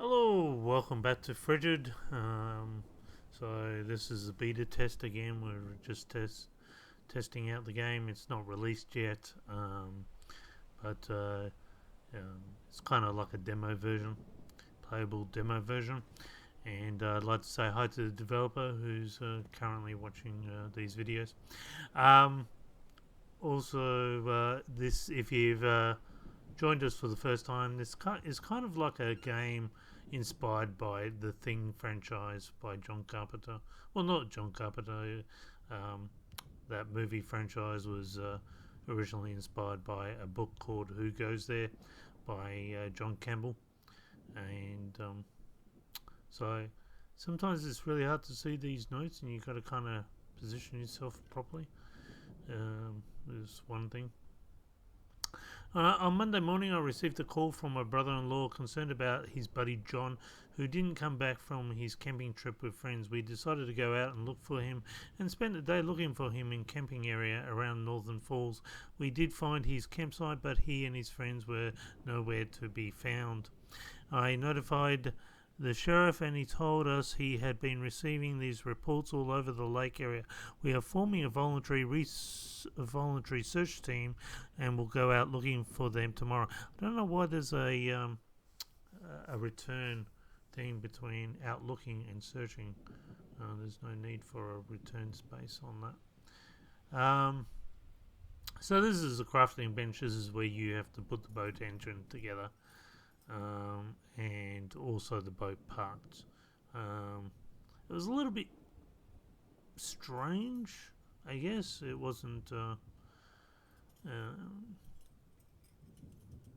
Hello, welcome back to Frigid. So this is a beta test again. We're just testing out the game. It's not released yet, but it's kind of like a demo version, playable demo version. And I'd like to say hi to the developer who's currently watching these videos. Um, also, this if you've joined us for the first time, this is kind of like a game inspired by the Thing franchise by John Carpenter. Well, not John Carpenter. Um, that movie franchise was originally inspired by a book called Who Goes There by John Campbell. And so sometimes it's really hard to see these notes, and you've got to kind of position yourself properly. Is one thing. On Monday morning, I received a call from my brother-in-law concerned about his buddy John, who didn't come back from his camping trip with friends. We decided to go out and look for him and spent the day looking for him in camping area around Northern Falls. We did find his campsite, but he and his friends were nowhere to be found. I notified the sheriff, and he told us he had been receiving these reports all over the lake area. We are forming a voluntary search team, and we'll go out looking for them tomorrow. I don't know why there's a return thing between out looking and searching. There's no need for a return space on that. So this is a crafting bench. This is where you have to put the boat engine together. And also the boat parts. It was a little bit strange, I guess. It wasn't. I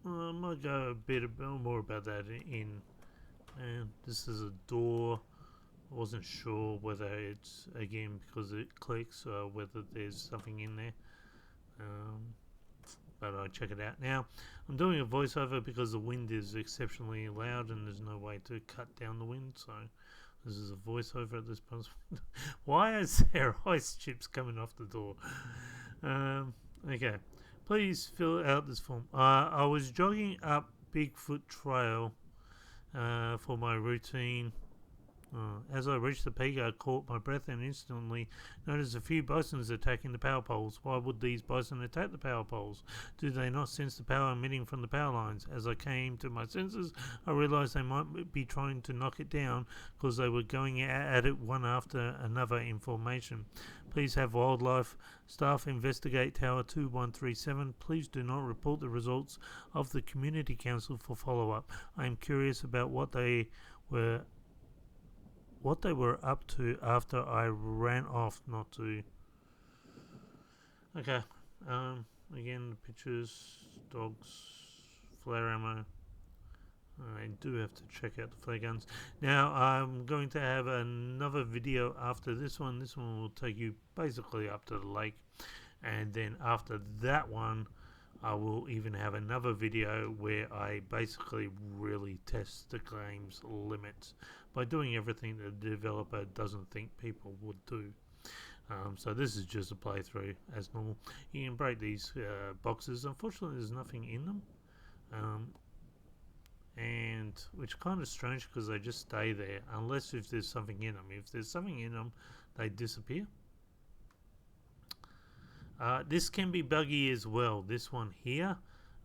might go a bit more about that in. This is a door. I wasn't sure whether it's again because it clicks or whether there's something in there. But I'll check it out now. I'm doing a voiceover because the wind is exceptionally loud and there's no way to cut down the wind, so this is a voiceover at this point. Why is there ice chips coming off the door? Okay, please fill out this form. I was jogging up Bigfoot Trail for my routine. As I reached the peak, I caught my breath and instantly noticed a few bisons attacking the power poles. Why would these bison attack the power poles? Do they not sense the power emitting from the power lines? As I came to my senses, I realized they might be trying to knock it down because they were going at it one after another in formation. Please have wildlife staff investigate Tower 2137. Please do not report the results of the Community Council for follow-up. I am curious about what they were up to after I ran off not to. Okay. Again, the pictures, dogs, flare ammo. I do have to check out the flare guns. Now, I'm going to have another video after this one. This one will take you basically up to the lake. And then after that one, I will even have another video where I basically really test the game's limits by doing everything the developer doesn't think people would do. So this is just a playthrough as normal. You can break these boxes. Unfortunately, there's nothing in them, and which kind of strange because they just stay there unless if there's something in them. If there's something in them, they disappear. This can be buggy as well. This one here,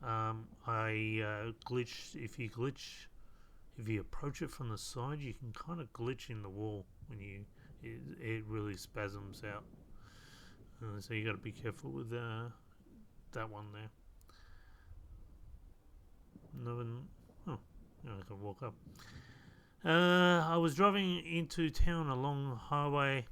I glitch. If you approach it from the side, you can kind of glitch in the wall when it really spasms out. So you got to be careful with that one there. Oh, I can walk up. I was driving into town along Highway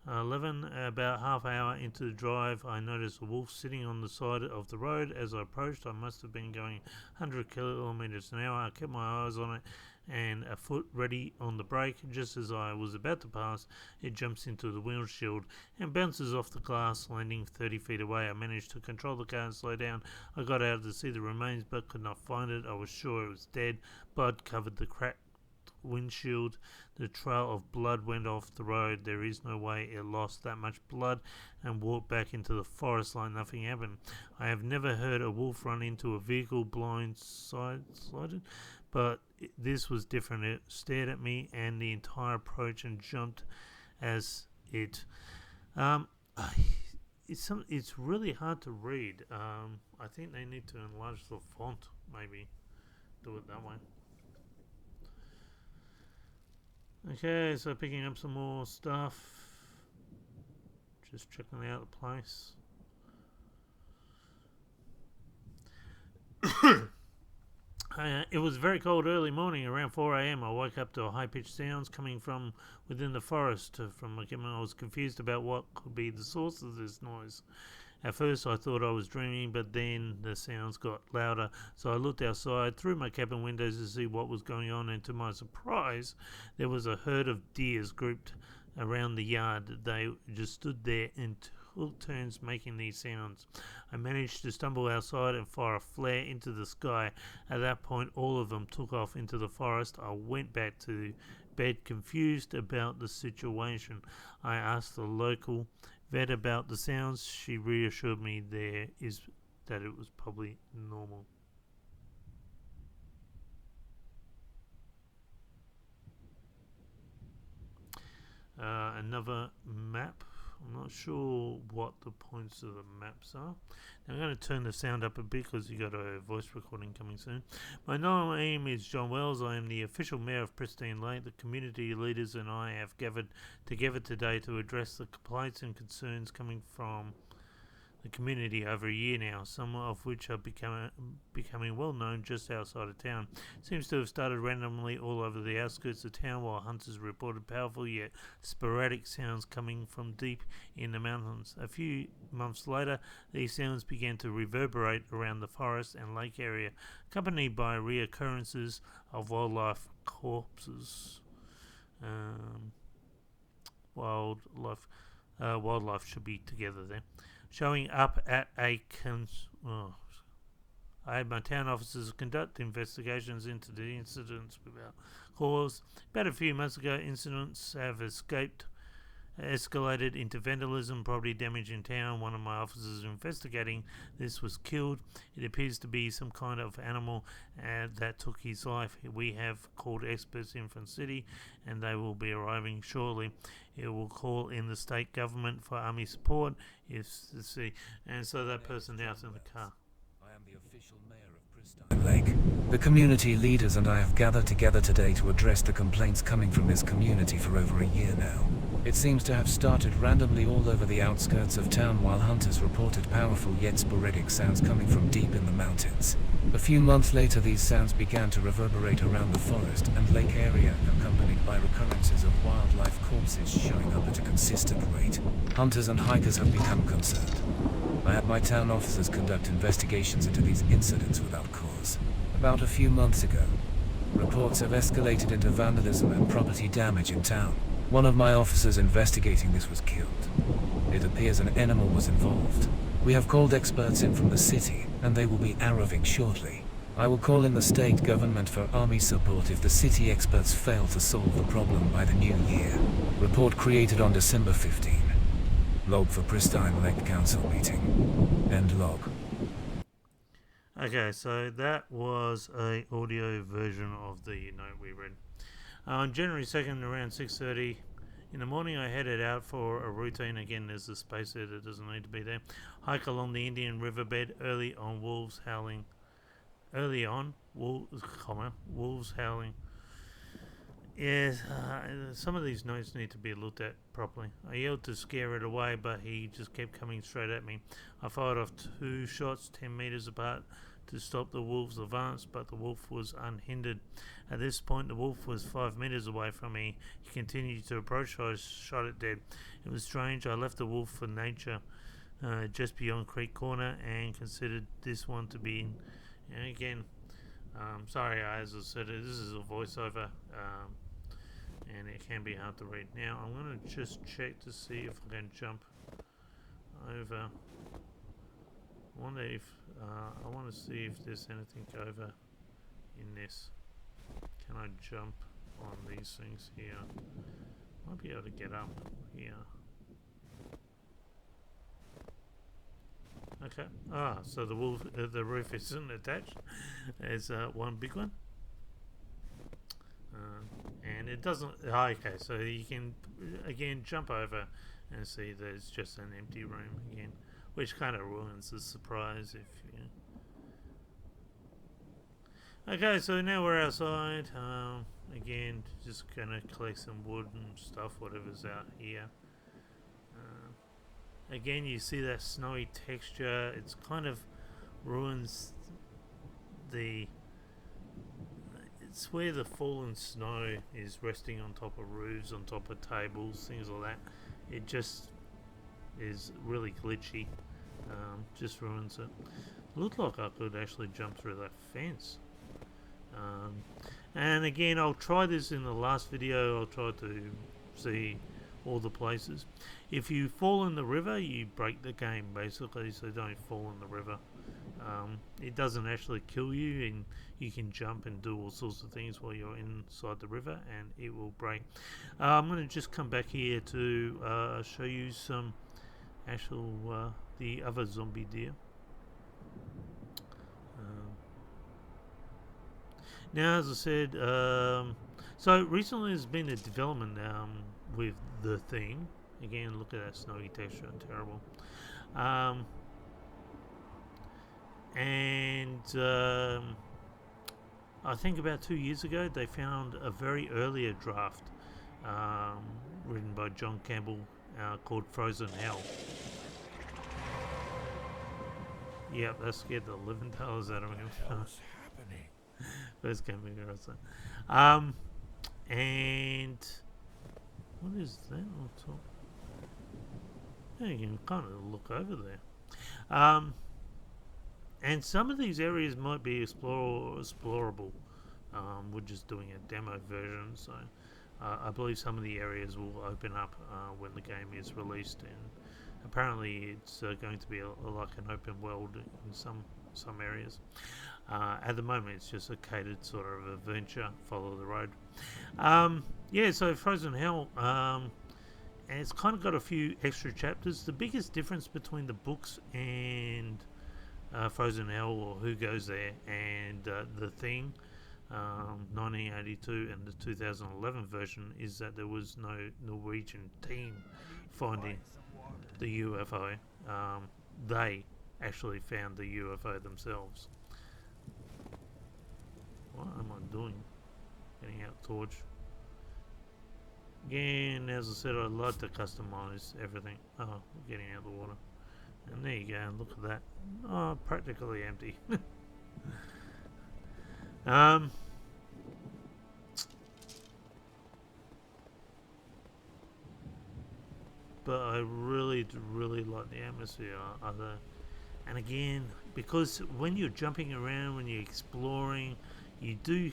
11. About half hour into the drive, I noticed a wolf sitting on the side of the road. As I approached, I must have been going 100 kilometers an hour. I kept my eyes on it and a foot ready on the brake. Just as I was about to pass, it jumps into the windshield and bounces off the glass, landing 30 feet away. I managed to control the car and slow down. I got out to see the remains but could not find it. I was sure it was dead. Blood covered the cracked windshield. The trail of blood went off the road. There is no way it lost that much blood and walked back into the forest like nothing happened. I have never heard a wolf run into a vehicle blindsided, but this was different. It stared at me and the entire approach and jumped as it. Um, it's really hard to read. I think they need to enlarge the font, maybe. Do it that way. Okay, so picking up some more stuff. Just checking out the place. It was very cold early morning, around 4 a.m. I woke up to high-pitched sounds coming from within the forest. I was confused about what could be the source of this noise. At first I thought I was dreaming, but then the sounds got louder, so I looked outside through my cabin windows to see what was going on, and to my surprise, there was a herd of deers grouped around the yard. They just stood there in took turns making these sounds. I managed to stumble outside and fire a flare into the sky. At that point, all of them took off into the forest. I went back to bed confused about the situation. I asked the local vet about the sounds. She reassured me that it was probably normal. Another map. I'm not sure what the points of the maps are. Now I'm going to turn the sound up a bit because you got a voice recording coming soon. My name is John Wells. I am the official mayor of Pristine Lake. The community leaders and I have gathered together today to address the complaints and concerns coming from the community over a year now, some of which are becoming well known just outside of town. Seems to have started randomly all over the outskirts of town, while hunters reported powerful yet sporadic sounds coming from deep in the mountains. A few months later, these sounds began to reverberate around the forest and lake area, accompanied by reoccurrences of wildlife corpses. Wildlife should be together there. Showing up at I had my town officers conduct investigations into the incidents without cause. About a few months ago, incidents have escalated into vandalism, property damage in town. One of my officers investigating this was killed. It appears to be some kind of animal that took his life. We have called experts in from city, and they will be arriving shortly. It will call in the state government for army support. And so that person out in the car. I am the official mayor of Pristine Lake. The community leaders and I have gathered together today to address the complaints coming from this community for over a year now. It seems to have started randomly all over the outskirts of town, while hunters reported powerful yet sporadic sounds coming from deep in the mountains. A few months later, these sounds began to reverberate around the forest and lake area, accompanied by recurrences of wildlife corpses showing up at a consistent rate. Hunters and hikers have become concerned. I had my town officers conduct investigations into these incidents without cause. About a few months ago, reports have escalated into vandalism and property damage in town. One of my officers investigating this was killed. It appears an animal was involved. We have called experts in from the city, and they will be arriving shortly. I will call in the state government for army support if the city experts fail to solve the problem by the new year. Report created on December 15. Log for Pristine Lake Council meeting. End log. Okay, so that was a audio version of the note we read. On January 2nd, around 6:30 in the morning, I headed out for a routine. Again, there's a space there that doesn't need to be there. Hike along the Indian riverbed. Early on, wolves howling. Wolves howling. Yes, some of these notes need to be looked at properly. I yelled to scare it away, but he just kept coming straight at me. I fired off 2 shots 10 meters apart to stop the wolf's advance, but the wolf was unhindered. At this point, the wolf was 5 meters away from me. He continued to approach, so I shot it dead. It was strange. I left the wolf for nature just beyond Creek Corner and considered this one to be, and again, sorry, as I said, this is a voiceover, and it can be hard to read. Now, I'm going to just check to see if I can jump over. I want to see if there's anything over in this. Can I jump on these things here? Might be able to get up here. Okay. So the roof isn't attached. There's one big one. and it doesn't. Oh, okay, so you can again jump over and see there's just an empty room again, which kind of ruins the surprise if you. Okay, so now we're outside. Again, just gonna collect some wood and stuff, whatever's out here. Again, you see that snowy texture. It's kind of ruins the. It's where the fallen snow is resting on top of roofs, on top of tables, things like that. It just is really glitchy. Just ruins it. Looked like I could actually jump through that fence. And again, I'll try this in the last video. I'll try to see all the places. If you fall in the river, you break the game basically, so don't fall in the river. It doesn't actually kill you, and you can jump and do all sorts of things while you're inside the river, and it will break. I'm going to just come back here to show you some actual the other zombie deer. Now, as I said, so recently there's been a development with the thing. Again, look at that snowy texture, terrible. And I think about 2 years ago they found a very earlier draft written by John Campbell called Frozen Hell. Yep, that scared the living dollars out of me. What's happening? First game across. And what is that on top? Yeah, you can kind of look over there. And some of these areas might be explorable. We're just doing a demo version, so I believe some of the areas will open up when the game is released. And apparently, it's going to be like an open world in some areas. At the moment, it's just a catered sort of adventure, follow the road. Yeah, so Frozen Hell, and it's kind of got a few extra chapters. The biggest difference between the books and Frozen Hell, or Who Goes There, and The Thing, 1982 and the 2011 version, is that there was no Norwegian team finding the UFO. They actually found the UFO themselves. What am I doing? Getting out torch. Again, as I said, I like to customize everything. Oh, getting out the water. And there you go, look at that. Oh, practically empty. But I really like the atmosphere. And again, because when you're jumping around, when you're exploring, you do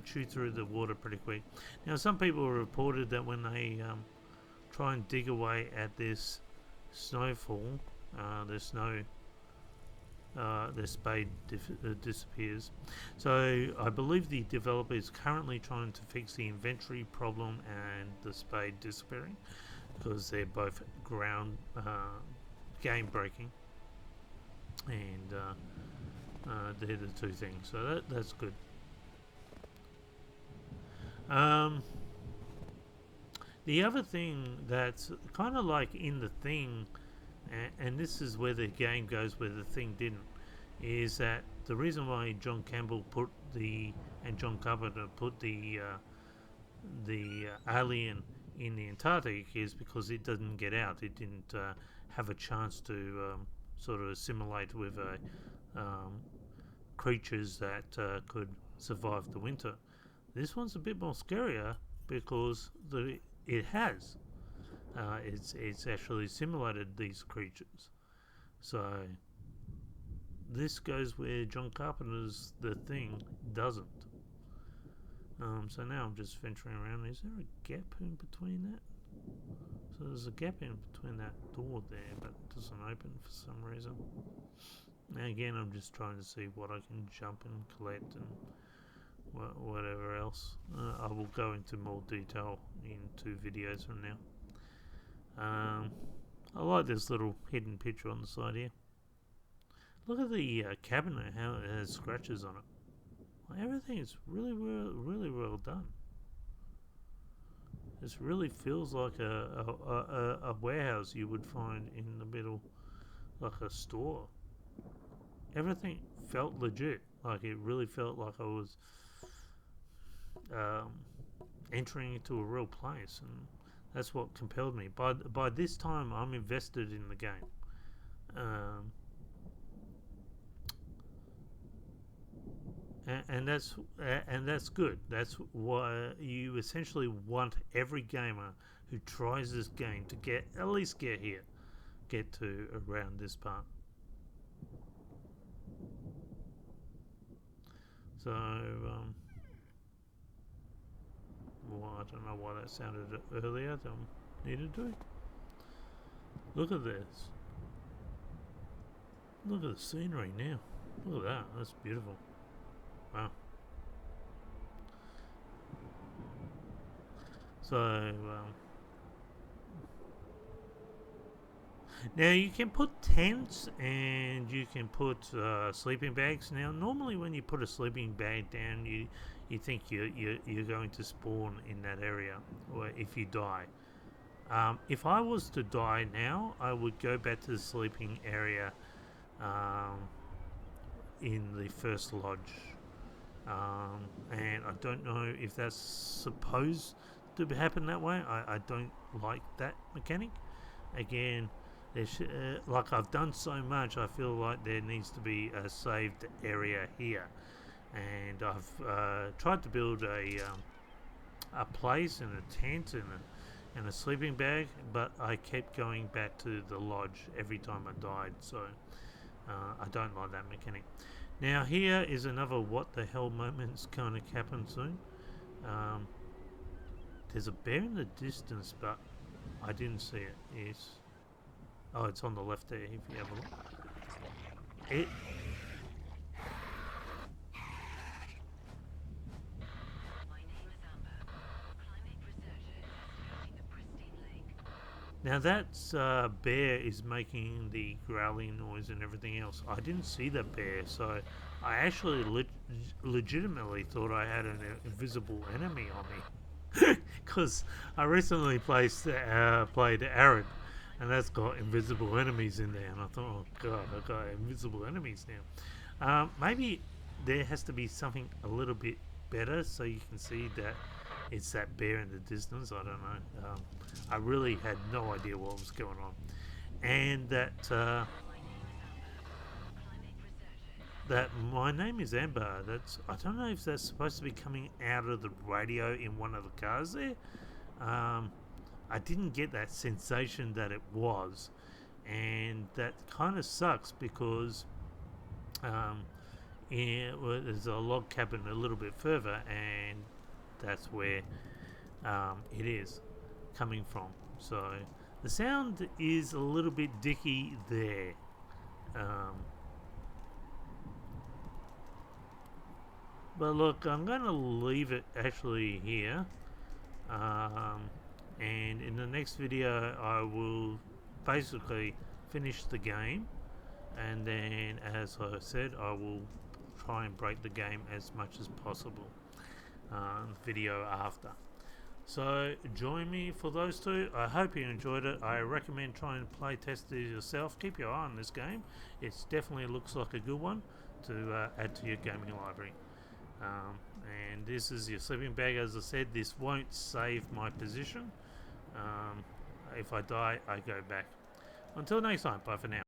chew through the water pretty quick. Now, some people reported that when they try and dig away at this snowfall, the spade disappears. So I believe the developer is currently trying to fix the inventory problem and the spade disappearing, because they're both game breaking, and they're the two things. So that's good. The other thing that's kind of like in The Thing, and this is where the game goes where The Thing didn't, is that the reason why John Campbell and John Carpenter put the alien in the Antarctic is because it doesn't get out. It didn't have a chance to sort of assimilate with creatures that could survive the winter. This one's a bit more scarier because it has. It's actually simulated these creatures. So this goes where John Carpenter's The Thing doesn't. So now I'm just venturing around. Is there a gap in between that? So there's a gap in between that door there, but it doesn't open for some reason. Now again, I'm just trying to see what I can jump and collect and whatever else. I will go into more detail in 2 videos from now. I like this little hidden picture on the side here. Look at the cabinet, how it has scratches on it. Everything is really well done. This really feels like a warehouse you would find in the middle, like a store. Everything felt legit. Like it really felt like I was um, entering into a real place, and that's what compelled me. By this time, I'm invested in the game, um, and that's good. That's why you essentially want every gamer who tries this game to at least get to around this part. So, well, I don't know why that sounded earlier than needed to. Look at this. Look at the scenery now. Look at that. That's beautiful. Wow. So, now you can put tents and you can put sleeping bags. Now, normally when you put a sleeping bag down, you think you're going to spawn in that area, or if you die. If I was to die now, I would go back to the sleeping area in the first lodge. And I don't know if that's supposed to happen that way. I don't like that mechanic. Again, like I've done so much, I feel like there needs to be a saved area here. And I've tried to build a place and a tent and a sleeping bag, but I kept going back to the lodge every time I died, so I don't like that mechanic. Now here is another what the hell moment's going to happen soon. There's a bear in the distance, but I didn't see it. Oh, it's on the left there if you have a look. It Now that bear is making the growling noise and everything else. I didn't see that bear, so I actually legitimately thought I had an invisible enemy on me. Because I recently played Arid, and that's got invisible enemies in there, and I thought, oh god, I've got invisible enemies now. Maybe there has to be something a little bit better so you can see that it's that bear in the distance. I don't know. I really had no idea what was going on, and that my name is Amber. I don't know if that's supposed to be coming out of the radio in one of the cars there. I didn't get that sensation that it was, and that kind of sucks because there's a log cabin a little bit further, and that's where it is coming from. So the sound is a little bit dicky there. But look, I'm going to leave it actually here. And in the next video I will basically finish the game, and then as I said, I will try and break the game as much as possible video after. So join me for those two. I hope you enjoyed it. I recommend trying to play test it yourself. Keep your eye on this game. It definitely looks like a good one to add to your gaming library. And this is your sleeping bag. As I said, this won't save my position. If I die, I go back. Until next time, bye for now.